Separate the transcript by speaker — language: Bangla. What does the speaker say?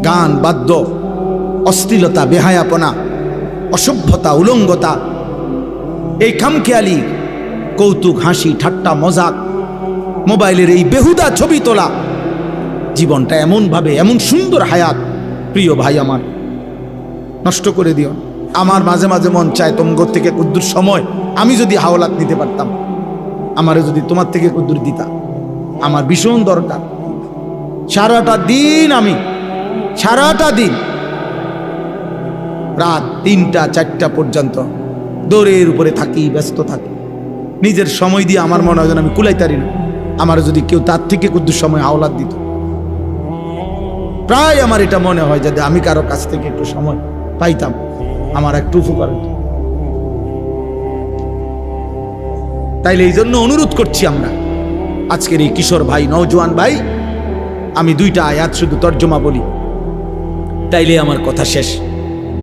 Speaker 1: গান বাদ্য, অশ্লীলতা, বেহায়াপনা, অসভ্যতা, উলঙ্গতা, এই খামখেয়ালি কৌতুক, হাসি, ঠাট্টা, মজাক, মোবাইলের এই বেহুদা ছবি তোলা, জীবনটা এমনভাবে, এমন সুন্দর হায়াত, প্রিয় ভাই আমার, নষ্ট করে দিও। আমার মাঝে মাঝে মন চায় তোমার থেকে কুদ্দুর সময় আমি যদি হাওলাত নিতে পারতাম, আমারে যদি তোমার থেকে কুদ্দুর দিতা, আমার ভীষণ দরকার। সারাটা দিন আমি, সারাটা দিন রাত 3টা 4টা পর্যন্ত দৌড়ের উপরে থাকি, ব্যস্ত থাকি, নিজের সময় দিয়ে আমার মনে হয় যেন আমি কুলাইতারি না। আমার যদি কেউ তার থেকে কুদ্দুর সময় হাওলাত দিত, প্রায় আমার এটা মনে হয় যদি আমি কারো কাছ থেকে একটু সময় পাইতাম, আমার একটু উপকার হতো। তাইলে এই জন্য অনুরোধ করছি আমরা আজকের এই কিশোর ভাই, নওজোয়ান ভাই, আমি 2টা আয়াত শুধু তর্জমা বলি, তাইলে আমার কথা শেষ।